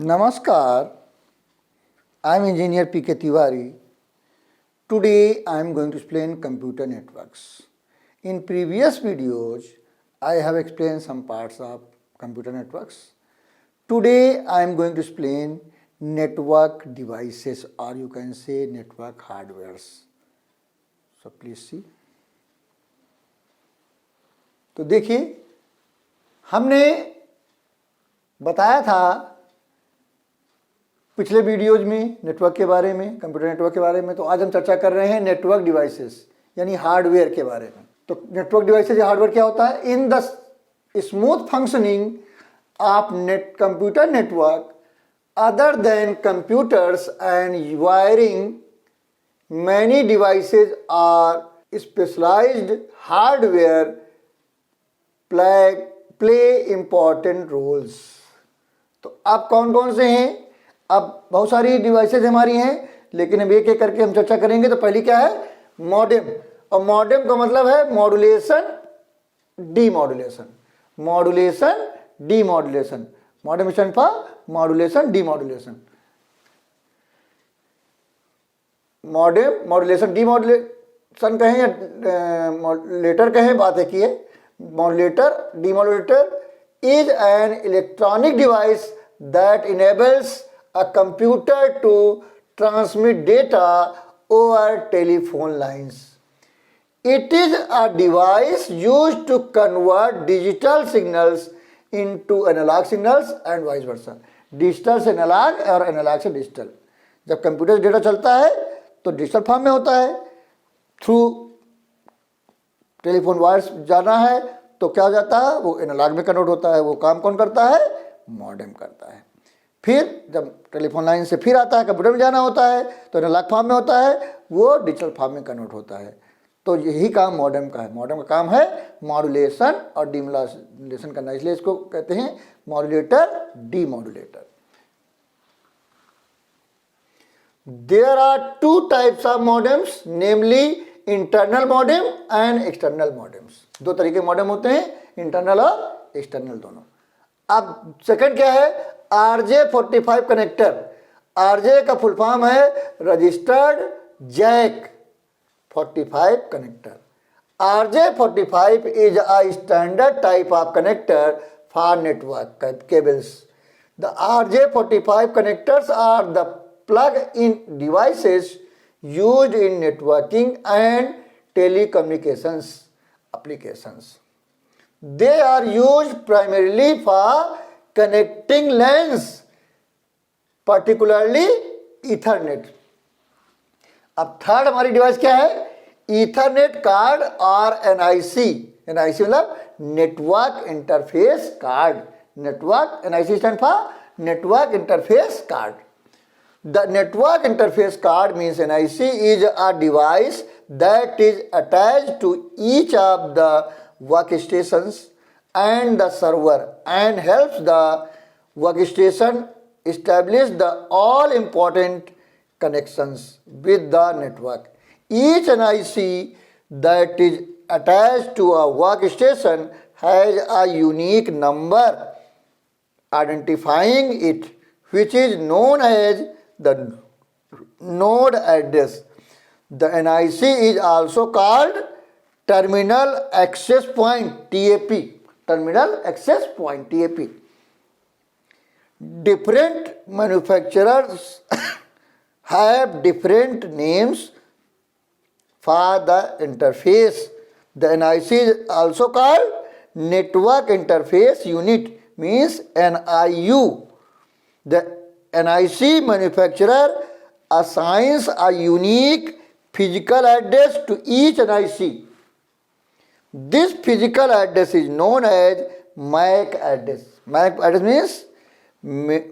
Namaskar, I am Engineer P.K. Tiwari. Today I am going to explain computer networks. In previous videos, I have explained some parts of computer networks. Today I am going to explain network devices, or you can say network hardwares. So please see. तो देखिए, हमने बताया था पिछले videos में network के बारे में, कंप्यूटर नेटवर्क के बारे में। तो आज हम चर्चा कर रहे हैं नेटवर्क डिवाइसेस यानी हार्डवेयर के बारे में। तो नेटवर्क डिवाइसेस या हार्डवेयर क्या होता है? In the smooth functioning of computer network other than computers and wiring many devices are specialized hardware play important roles. तो अब कौन कौन से हैं? अब बहुत सारी डिवाइसेज हमारी हैं, लेकिन अब एक एक करके हम चर्चा करेंगे। तो पहली क्या है? मॉडेम। और मॉडेम का मतलब है modulation demodulation. Modulation demodulation. Modem stand for modulation demodulation. Modem modulation demodulation कहें या मॉड्यूलेटर कहें, बात है कि है modulator demodulator is an electronic device that enables a computer to transmit data over telephone lines. It is a device used to convert digital signals into analog signals and vice versa. Digital से analogue और analogue से digital. जब computer data चलता है तो digital form में होता है, थ्रू टेलीफोन वायर्स जाना है तो क्या हो जाता है? वो एनालॉग में कन्वर्ट होता है। वो काम कौन करता है? मॉडेम करता है। फिर जब टेलीफोन लाइन से फिर आता है, कंप्यूटर में जाना होता है तो एनालॉग फॉर्म में होता है, वो डिजिटल फॉर्म में कन्वर्ट होता है। तो यही काम मॉडेम का है। मॉडेम का काम है मॉड्यूलेशन और डीमॉड्यूलेशन करना, इसलिए इसको कहते हैं modulator demodulator. There are two types of modems, namely internal modem and external modems. दो तरीके मॉडेम होते हैं, इंटरनल और एक्सटर्नल दोनों। अब सेकंड क्या है? RJ45 connector. आरजे का फुल फॉर्म है registered jack 45 connector. RJ45 is a standard type of connector for network cables. The RJ45 connectors are the plug-in devices used in networking and telecommunications applications. They are used primarily for connecting LANs, particularly Ethernet. अब third हमारी device क्या है? Ethernet card और NIC। NIC मतलब network interface card. Network NIC stand for network interface card. The network interface card means NIC is a device that is attached to each of the workstations and the server and helps the workstation establish the all important connections with the network. Each NIC that is attached to a workstation has a unique number identifying it, which is known as the node address. The NIC is also called terminal access point TAP. Terminal access point TAP. Different manufacturers have different names for the interface. The NIC is also called network interface unit, means NIU. The NIC manufacturer assigns a unique physical address to each NIC. This physical address is known as MAC address. MAC address means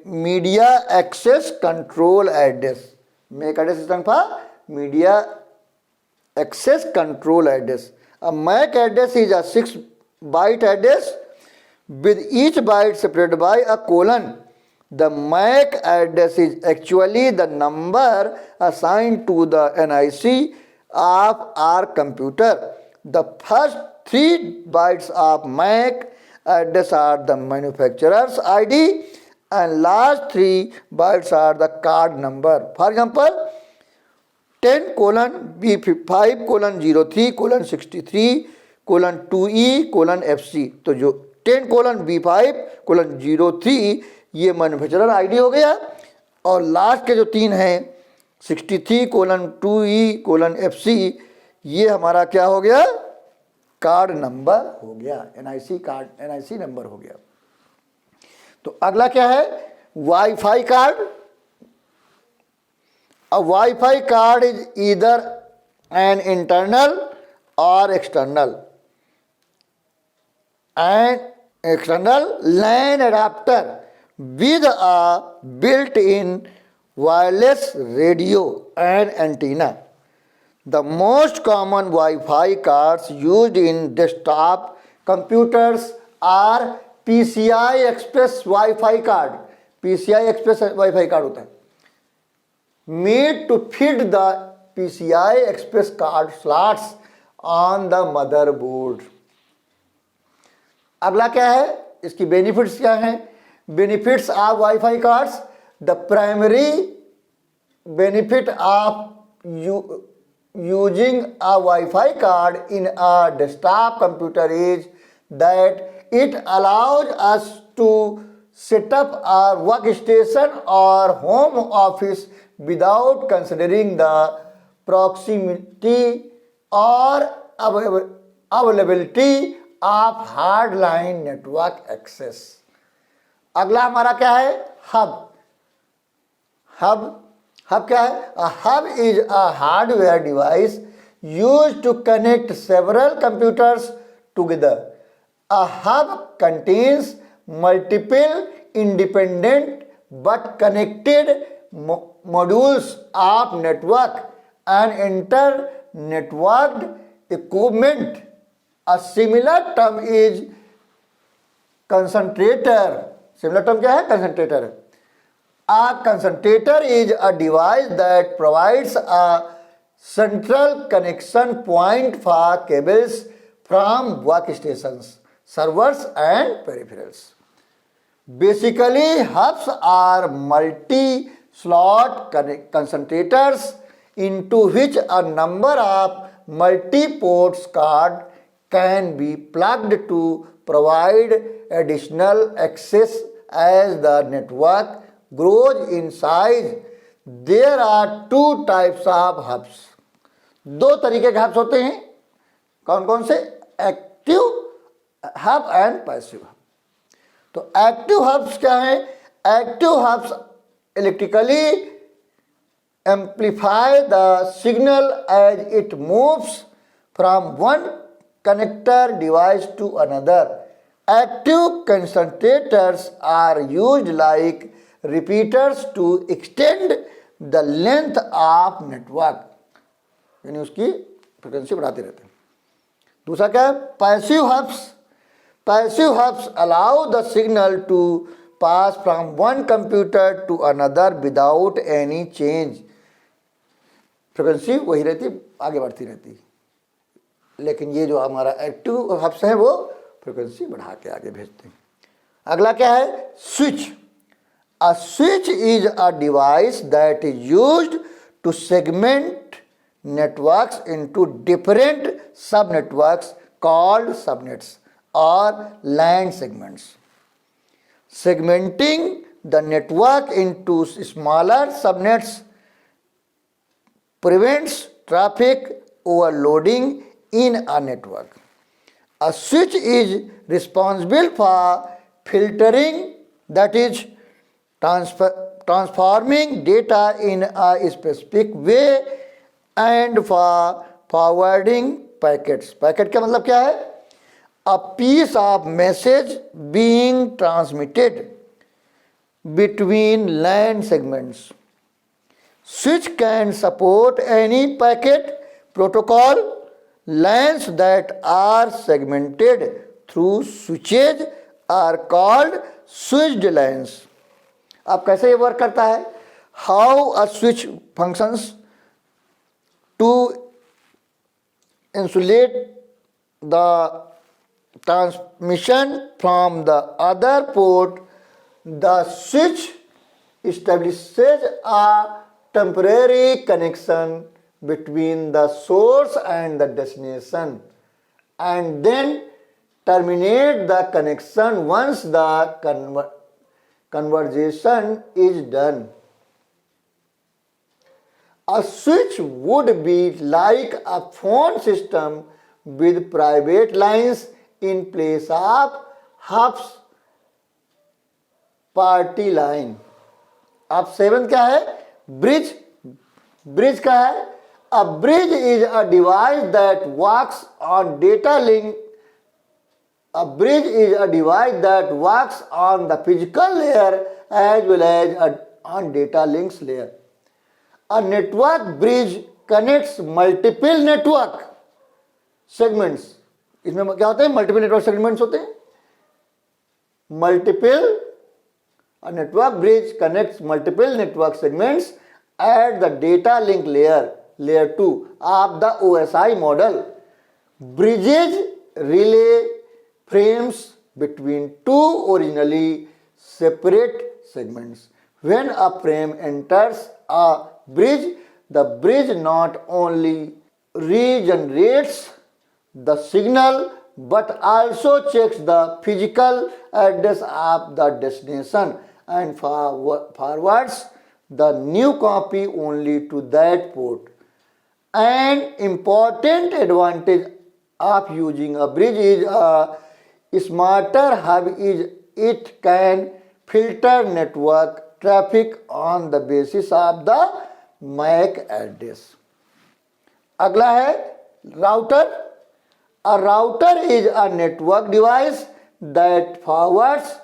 Media Access Control Address. MAC address stands for Media Access Control Address. A MAC address is a 6-byte address with each byte separated by a colon. The MAC address is actually the number assigned to the NIC of our computer. The first 3 bytes of MAC address are the manufacturer's ID and last 3 bytes are the card number. For example, 10:B5:03:63:2E:FC, तो जो 10:B5:03 ये manufacturer ID हो गया, और last के जो 3 हैं 63:2E:FC ये हमारा क्या हो गया, कार्ड नंबर हो गया, एनआईसी कार्ड, एनआईसी नंबर हो गया। तो अगला क्या है, wifi card. A Wi-Fi card is either an internal or external LAN adapter with a built-in wireless radio and antenna. The most common Wi-Fi cards used in desktop computers are PCI Express Wi-Fi card. PCI Express Wi-Fi card होता है, made to fit the PCI Express card slots on the motherboard. अगला क्या है, इसकी benefits क्या हैं? Benefits of wifi cards, the primary benefit of using a Wi-Fi card in a desktop computer is that it allows us to set up our workstation or home office without considering the proximity or availability of hardline network access. अगला हमारा क्या है, hub. Hub क्या है? A hub is a hardware device used to connect several computers together. A hub contains multiple independent but connected modules of network and inter-networked equipment. A similar term is concentrator. Similar term क्या है? concentrator. A concentrator is a device that provides a central connection point for cables from workstations, servers and peripherals. Basically, hubs are multi-slot concentrators into which a number of multi-port cards can be plugged to provide additional access as the network grows in size. There are 2 types of hubs. 2 तरीके के hubs होते हैं, कौन कौन से? Active hub and passive hub. तो active hubs क्या है? Active hubs electrically amplify the signal as it moves from one connector device to another. Active concentrators are used like repeaters to extend the length of network, यानी उसकी frequency बढ़ाते रहते हैं। दूसरा क्या है? Passive hubs. Passive hubs allow the signal to pass from one computer to another without any change. Frequency वही रहती, आगे बढ़ती रहती, लेकिन ये जो हमारा एक्टिव हब्स है वो फ्रिक्वेंसी बढ़ा के आगे भेजते हैं। अगला क्या है? Switch. A switch is a device that is used to segment networks into different subnetworks called subnets or LAN segments. Segmenting the network into smaller subnets prevents traffic overloading in a network. A switch is responsible for filtering, that is, transforming data in a specific way and for forwarding packets. Packet का मतलब क्या है? A piece of message being transmitted between LAN segments. Switch can support any packet protocol. LANs that are segmented through switches are called switched LANs. अब कैसे ये work करता है? How a switch functions to insulate the transmission from the other port The switch establishes a temporary connection between the source and the destination and then terminate the connection once the conversation is done. A switch would be like a phone system with private lines in place of hubs party line. अब 7 क्या है? Bridge. Bridge क्या है? अ bridge is a device that works on data link. A bridge is a device that works on the physical layer as well as on data links layer. A network bridge connects multiple network segments. इसमें क्या होते हैं? Multiple network segments होते हैं. A network bridge connects multiple network segments at the data link layer 2 of the OSI model. Bridges relay frames between two originally separate segments. When a frame enters a bridge, the bridge not only regenerates the signal but also checks the physical address of the destination and forwards the new copy only to that port. An important advantage of using a bridge is a smarter hub is it can filter network traffic on the basis of the MAC address. अगला है router. A router is a network device that forwards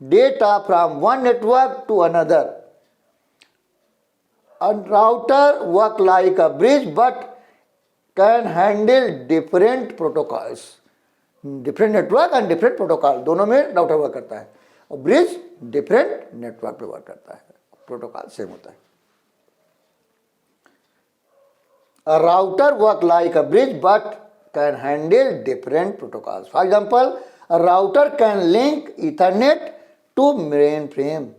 data from one network to another. A router works like a bridge but can handle different protocols. Different network and different protocol दोनों में router work करता है और bridge different network पे work करता है. Protocol same होता है. A router work like a bridge but can handle different protocols. For example, a router can link Ethernet to mainframe.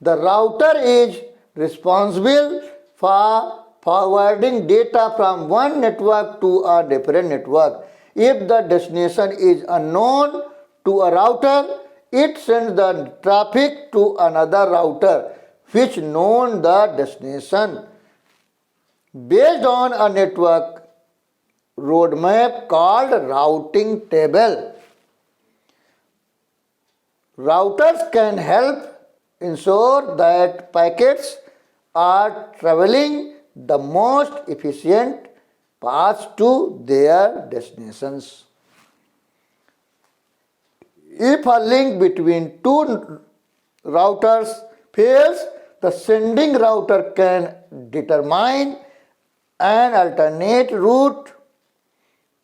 The router is responsible for forwarding data from one network to a different network. If the destination is unknown to a router, it sends the traffic to another router which knows the destination based on a network roadmap called routing table. Routers can help ensure that packets are traveling the most efficient paths to their destinations. If a link between two routers fails, the sending router can determine an alternate route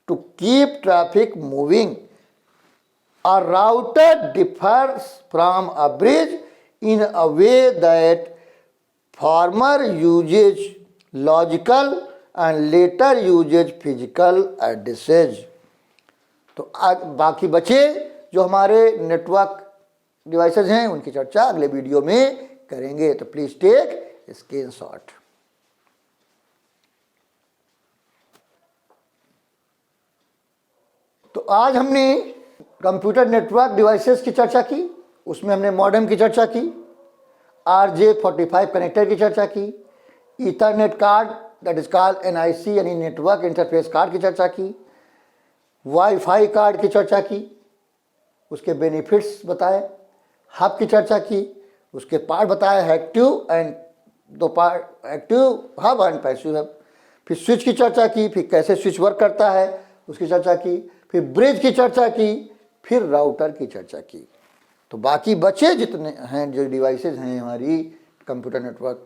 to keep traffic moving. A router differs from a bridge in a way that former uses logical and later uses physical addresses. तो बाकी बचे जो हमारे network devices हैं उनकी चर्चा अगले video में करेंगे. तो प्लीज टेक स्क्रीनशॉट. तो आज हमने कंप्यूटर नेटवर्क डिवाइसेस की चर्चा की. उसमें हमने मॉडेम की चर्चा की, RJ45 कनेक्टर की चर्चा की, Ethernet card that is called NIC यानी नेटवर्क इंटरफेस कार्ड की चर्चा की, वाईफाई कार्ड की चर्चा की, उसके बेनिफिट्स बताए, हब की चर्चा की, उसके पार्ट बताए एक्टिव एंड दो part active hub and passive hub. फिर स्विच की चर्चा की, फिर कैसे स्विच वर्क करता है उसकी चर्चा की, फिर ब्रिज की चर्चा की, फिर राउटर की चर्चा की. तो बाकी बचे जितने हैं जो डिवाइसेज हैं हमारी कंप्यूटर नेटवर्क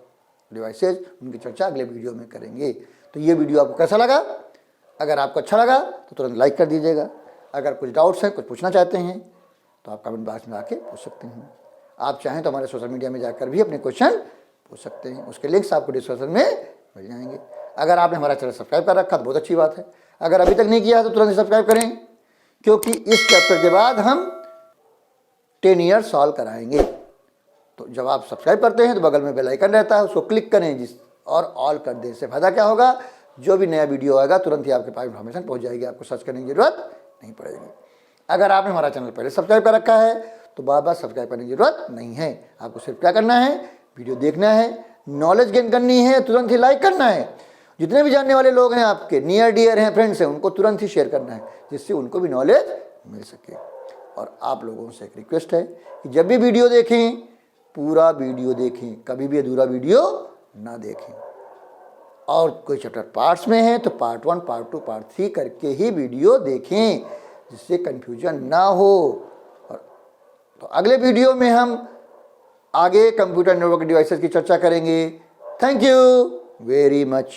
डिवाइसेज उनकी चर्चा अगले वीडियो में करेंगे. तो ये वीडियो आपको कैसा लगा? अगर आपको अच्छा लगा तो तुरंत लाइक कर दीजिएगा. अगर कुछ डाउट्स हैं, कुछ पूछना चाहते हैं तो आप कमेंट बॉक्स में आके पूछ सकते हैं. आप चाहें तो हमारे सोशल मीडिया में जाकर भी अपने क्वेश्चन पूछ सकते हैं. उसके लिंक्स आपको डिस्क्रिप्शन में मिल जाएंगे. अगर आपने हमारा चैनल सब्सक्राइब कर रखा तो बहुत अच्छी बात है. अगर अभी तक नहीं किया तो तुरंत सब्सक्राइब करें, क्योंकि इस चैप्टर के बाद हम 10 ईयर सॉल्व कराएंगे. तो जब आप सब्सक्राइब करते हैं तो बगल में बेल आइकन रहता है, उसको क्लिक करें जिस और ऑल कर दें। इससे फ़ायदा क्या होगा, जो भी नया वीडियो आएगा तुरंत ही आपके पास इन्फॉर्मेशन पहुंच जाएगी, आपको सर्च करने की ज़रूरत नहीं पड़ेगी। अगर आपने हमारा चैनल पहले सब्सक्राइब कर रखा है तो बार बार सब्सक्राइब करने की ज़रूरत नहीं है। आपको सिर्फ क्या करना है, वीडियो देखना है, नॉलेज गेन करनी है, तुरंत ही लाइक करना है। जितने भी जानने वाले लोग हैं, आपके नियर डियर हैं, फ्रेंड्स हैं, उनको तुरंत ही शेयर करना है, जिससे उनको भी नॉलेज मिल सके। और आप लोगों से एक रिक्वेस्ट है कि जब भी वीडियो देखें पूरा वीडियो देखें, कभी भी अधूरा वीडियो ना देखें। और कोई चैप्टर पार्ट्स में है तो पार्ट 1, पार्ट 2, पार्ट 3 करके ही वीडियो देखें, जिससे कन्फ्यूजन ना हो। और तो अगले वीडियो में हम आगे कंप्यूटर नेटवर्क डिवाइसेस की चर्चा करेंगे। Thank you very much.